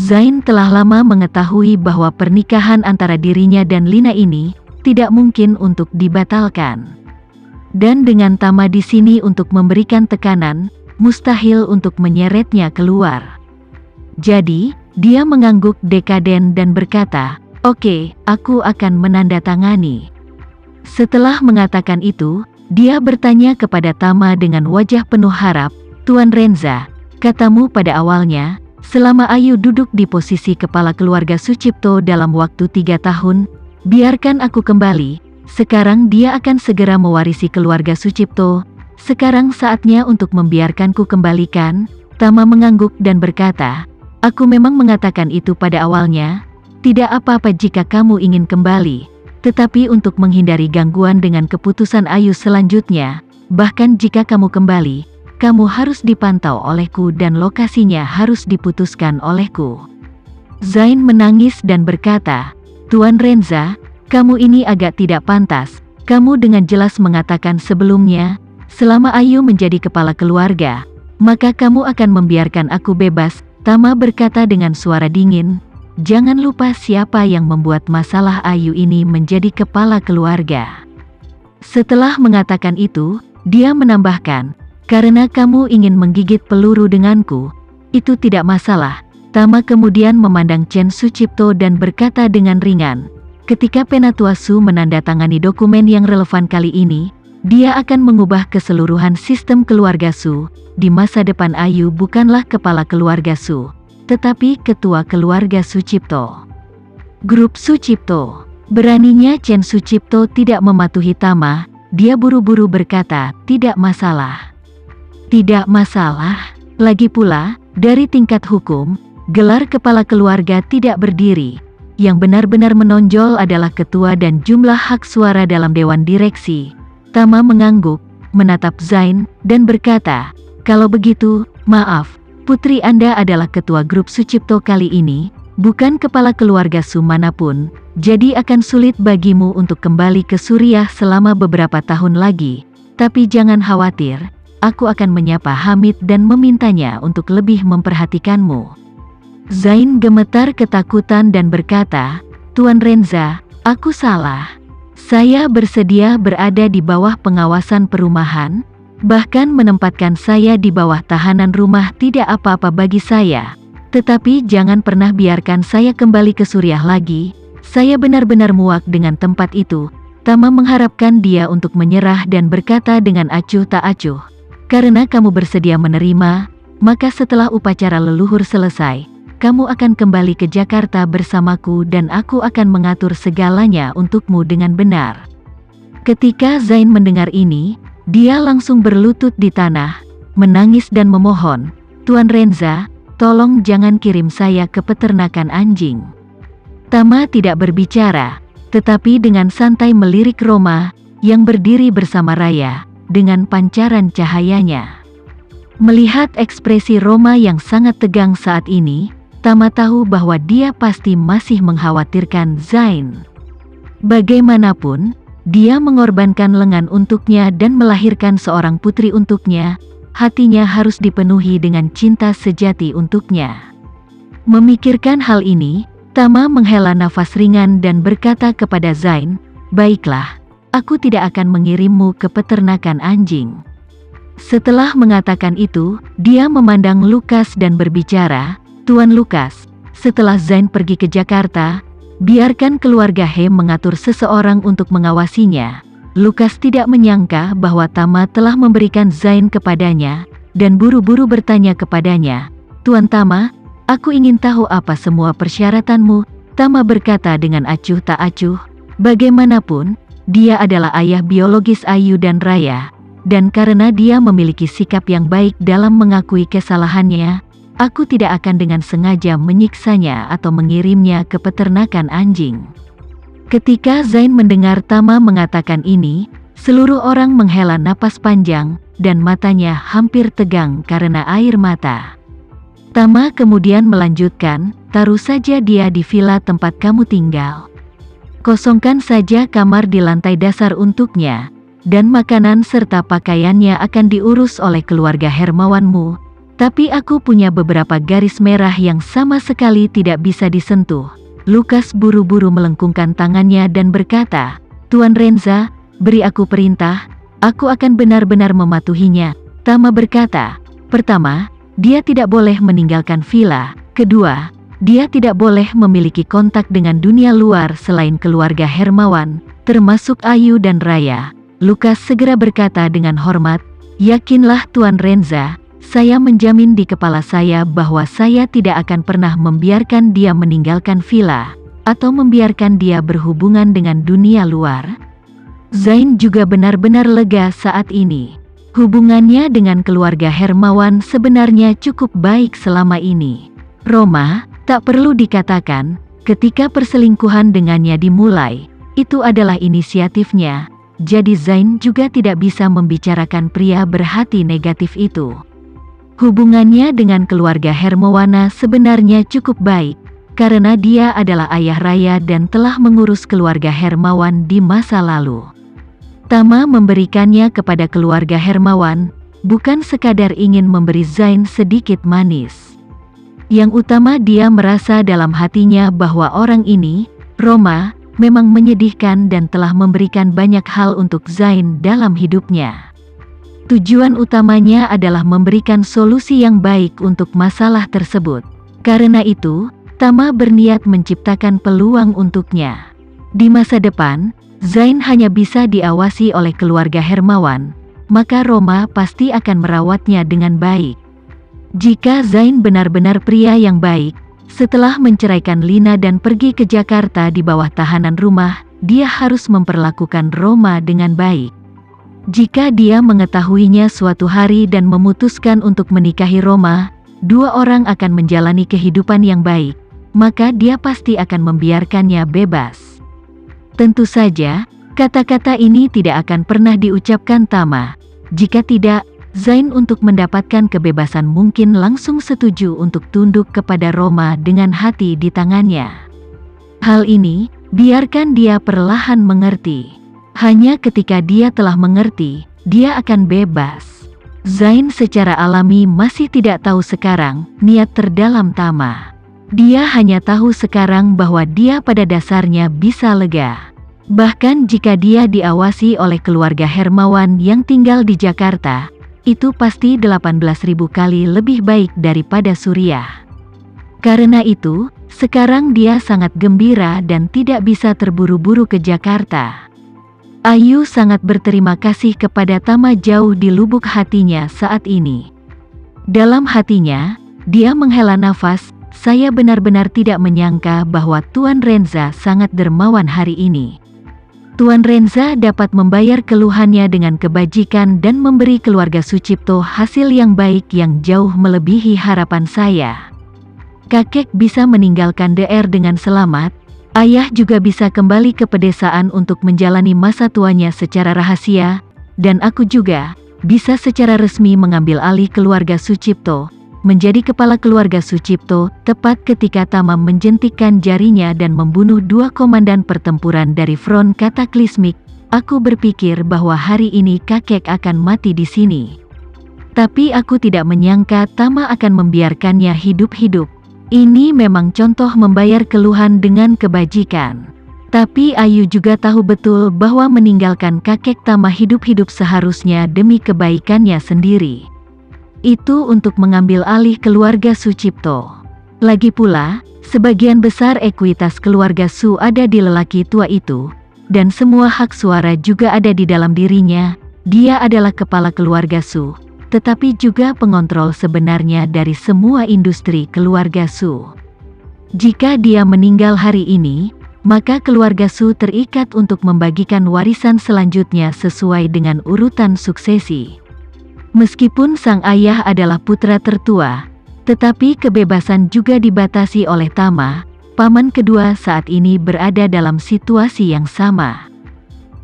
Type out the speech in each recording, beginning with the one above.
Zain telah lama mengetahui bahwa pernikahan antara dirinya dan Lina ini tidak mungkin untuk dibatalkan. Dan dengan Tama di sini untuk memberikan tekanan, mustahil untuk menyeretnya keluar. Jadi, dia mengangguk dekaden dan berkata, "Oke, aku akan menandatangani." Setelah mengatakan itu, dia bertanya kepada Tama dengan wajah penuh harap, "Tuan Renza, katamu pada awalnya, selama Ayu duduk di posisi kepala keluarga Sucipto dalam waktu 3 tahun, biarkan aku kembali. Sekarang dia akan segera mewarisi keluarga Sucipto. Sekarang saatnya untuk membiarkanku kembalikan." Tama mengangguk dan berkata, "Aku memang mengatakan itu pada awalnya. Tidak apa-apa jika kamu ingin kembali. Tetapi untuk menghindari gangguan dengan keputusan Ayu selanjutnya, bahkan jika kamu kembali, kamu harus dipantau olehku dan lokasinya harus diputuskan olehku." Zain menangis dan berkata, "Tuan Renza, kamu ini agak tidak pantas. Kamu dengan jelas mengatakan sebelumnya, selama Ayu menjadi kepala keluarga, maka kamu akan membiarkan aku bebas." Tama berkata dengan suara dingin, "Jangan lupa siapa yang membuat masalah Ayu ini menjadi kepala keluarga." Setelah mengatakan itu, dia menambahkan, "Karena kamu ingin menggigit peluru denganku, itu tidak masalah." Tama kemudian memandang Chen Sucipto dan berkata dengan ringan, "Ketika Penatua Su menandatangani dokumen yang relevan kali ini, dia akan mengubah keseluruhan sistem keluarga Su. Di masa depan Ayu bukanlah kepala keluarga Su, tetapi ketua keluarga Sucipto. Grup Sucipto." Beraninya Chen Sucipto tidak mematuhi Tama, dia buru-buru berkata, "Tidak masalah. Tidak masalah. Lagi pula, dari tingkat hukum, gelar kepala keluarga tidak berdiri. Yang benar-benar menonjol adalah ketua dan jumlah hak suara dalam dewan direksi." Tama mengangguk, menatap Zain, dan berkata, "Kalau begitu, maaf, putri Anda adalah ketua grup Sucipto kali ini, bukan kepala keluarga Su manapun, jadi akan sulit bagimu untuk kembali ke Suriah selama beberapa tahun lagi. Tapi jangan khawatir, aku akan menyapa Hamid dan memintanya untuk lebih memperhatikanmu." Zain gemetar ketakutan dan berkata, "Tuan Renza, aku salah. Saya bersedia berada di bawah pengawasan perumahan, bahkan menempatkan saya di bawah tahanan rumah tidak apa-apa bagi saya. Tetapi jangan pernah biarkan saya kembali ke Suriah lagi. Saya benar-benar muak dengan tempat itu." Tama mengharapkan dia untuk menyerah dan berkata dengan acuh tak acuh, "Karena kamu bersedia menerima, maka setelah upacara leluhur selesai, kamu akan kembali ke Jakarta bersamaku dan aku akan mengatur segalanya untukmu dengan benar." Ketika Zain mendengar ini, dia langsung berlutut di tanah, menangis dan memohon, "Tuan Renza, tolong jangan kirim saya ke peternakan anjing." Tama tidak berbicara, tetapi dengan santai melirik Roma, yang berdiri bersama Raya, dengan pancaran cahayanya. Melihat ekspresi Roma yang sangat tegang saat ini, Tama tahu bahwa dia pasti masih mengkhawatirkan Zain. Bagaimanapun, dia mengorbankan lengan untuknya dan melahirkan seorang putri untuknya, hatinya harus dipenuhi dengan cinta sejati untuknya. Memikirkan hal ini, Tama menghela nafas ringan dan berkata kepada Zain, "Baiklah, aku tidak akan mengirimmu ke peternakan anjing." Setelah mengatakan itu, dia memandang Lukas dan berbicara, "Tuan Lukas, setelah Zain pergi ke Jakarta, biarkan keluarga He mengatur seseorang untuk mengawasinya." Lukas tidak menyangka bahwa Tama telah memberikan Zain kepadanya, dan buru-buru bertanya kepadanya, "Tuan Tama, aku ingin tahu apa semua persyaratanmu." Tama berkata dengan acuh tak acuh, "Bagaimanapun, dia adalah ayah biologis Ayu dan Raya, dan karena dia memiliki sikap yang baik dalam mengakui kesalahannya, aku tidak akan dengan sengaja menyiksanya atau mengirimnya ke peternakan anjing." Ketika Zain mendengar Tama mengatakan ini, seluruh orang menghela napas panjang, dan matanya hampir tegang karena air mata. Tama kemudian melanjutkan, "Taruh saja dia di villa tempat kamu tinggal. Kosongkan saja kamar di lantai dasar untuknya, dan makanan serta pakaiannya akan diurus oleh keluarga Hermawanmu. Tapi aku punya beberapa garis merah yang sama sekali tidak bisa disentuh. Lukas buru-buru melengkungkan tangannya dan berkata, Tuan Renza, beri aku perintah, aku akan benar-benar mematuhinya. Tama berkata, pertama, dia tidak boleh meninggalkan villa. Kedua, dia tidak boleh memiliki kontak dengan dunia luar selain keluarga Hermawan, termasuk Ayu dan Raya. Lukas segera berkata dengan hormat, yakinlah Tuan Renza, saya menjamin di kepala saya bahwa saya tidak akan pernah membiarkan dia meninggalkan villa, atau membiarkan dia berhubungan dengan dunia luar. Zain juga benar-benar lega saat ini. Hubungannya dengan keluarga Hermawan sebenarnya cukup baik selama ini. Roma, tak perlu dikatakan, ketika perselingkuhan dengannya dimulai, itu adalah inisiatifnya, jadi Zain juga tidak bisa membicarakan pria berhati negatif itu. Hubungannya dengan keluarga Hermawana sebenarnya cukup baik, karena dia adalah ayah Raya dan telah mengurus keluarga Hermawan di masa lalu. Tama memberikannya kepada keluarga Hermawan, bukan sekadar ingin memberi Zain sedikit manis. Yang utama dia merasa dalam hatinya bahwa orang ini, Roma, memang menyedihkan dan telah memberikan banyak hal untuk Zain dalam hidupnya. Tujuan utamanya adalah memberikan solusi yang baik untuk masalah tersebut. Karena itu, Tama berniat menciptakan peluang untuknya. Di masa depan, Zain hanya bisa diawasi oleh keluarga Hermawan, maka Roma pasti akan merawatnya dengan baik. Jika Zain benar-benar pria yang baik, setelah menceraikan Lina dan pergi ke Jakarta di bawah tahanan rumah, dia harus memperlakukan Roma dengan baik. Jika dia mengetahuinya suatu hari dan memutuskan untuk menikahi Roma, dua orang akan menjalani kehidupan yang baik, maka dia pasti akan membiarkannya bebas. Tentu saja, kata-kata ini tidak akan pernah diucapkan Tama. Jika tidak, Zain untuk mendapatkan kebebasan mungkin langsung setuju untuk tunduk kepada Roma dengan hati di tangannya. Hal ini, biarkan dia perlahan mengerti. Hanya ketika dia telah mengerti, dia akan bebas. Zain secara alami masih tidak tahu sekarang niat terdalam Tama. Dia hanya tahu sekarang bahwa dia pada dasarnya bisa lega. Bahkan jika dia diawasi oleh keluarga Hermawan yang tinggal di Jakarta, itu pasti 18.000 kali lebih baik daripada Suriah. Karena itu, sekarang dia sangat gembira dan tidak bisa terburu-buru ke Jakarta. Ayu sangat berterima kasih kepada Tama jauh di lubuk hatinya saat ini. Dalam hatinya, dia menghela nafas, saya benar-benar tidak menyangka bahwa Tuan Renza sangat dermawan hari ini. Tuan Renza dapat membayar keluhannya dengan kebajikan dan memberi keluarga Sucipto hasil yang baik yang jauh melebihi harapan saya. Kakek bisa meninggalkan DR dengan selamat. Ayah juga bisa kembali ke pedesaan untuk menjalani masa tuanya secara rahasia, dan aku juga bisa secara resmi mengambil alih keluarga Sucipto, menjadi kepala keluarga Sucipto, tepat ketika Tama menjentikkan jarinya dan membunuh dua komandan pertempuran dari front kataklismik. Aku berpikir bahwa hari ini kakek akan mati di sini. Tapi aku tidak menyangka Tama akan membiarkannya hidup-hidup. Ini memang contoh membayar keluhan dengan kebajikan. Tapi Ayu juga tahu betul bahwa meninggalkan kakek Tama hidup-hidup seharusnya demi kebaikannya sendiri. Itu untuk mengambil alih keluarga Sucipto. Lagi pula, sebagian besar ekuitas keluarga Su ada di lelaki tua itu, dan semua hak suara juga ada di dalam dirinya. Dia adalah kepala keluarga Su, tetapi juga pengontrol sebenarnya dari semua industri keluarga Su. Jika dia meninggal hari ini, maka keluarga Su terikat untuk membagikan warisan selanjutnya sesuai dengan urutan suksesi. Meskipun sang ayah adalah putra tertua, tetapi kebebasan juga dibatasi oleh Tama. Paman kedua saat ini berada dalam situasi yang sama.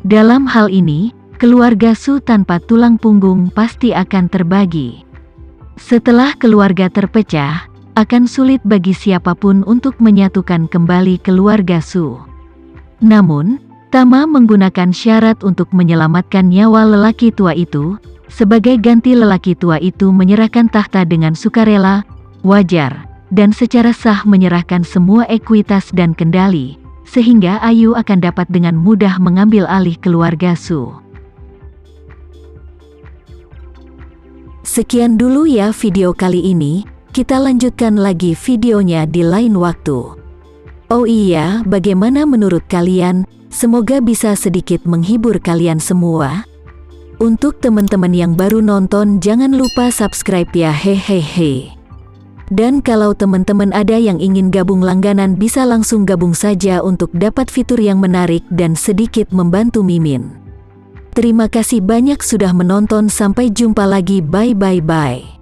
Dalam hal ini, keluarga Su tanpa tulang punggung pasti akan terbagi. Setelah keluarga terpecah, akan sulit bagi siapapun untuk menyatukan kembali keluarga Su. Namun, Tama menggunakan syarat untuk menyelamatkan nyawa lelaki tua itu. Sebagai ganti lelaki tua itu menyerahkan tahta dengan sukarela, wajar, dan secara sah menyerahkan semua ekuitas dan kendali, sehingga Ayu akan dapat dengan mudah mengambil alih keluarga Su. Sekian dulu ya video kali ini, kita lanjutkan lagi videonya di lain waktu. Oh iya, bagaimana menurut kalian? Semoga bisa sedikit menghibur kalian semua. Untuk teman-teman yang baru nonton, jangan lupa subscribe ya, hehehe. Dan kalau teman-teman ada yang ingin gabung langganan, bisa langsung gabung saja untuk dapat fitur yang menarik dan sedikit membantu Mimin. Terima kasih banyak sudah menonton, sampai jumpa lagi, bye bye bye.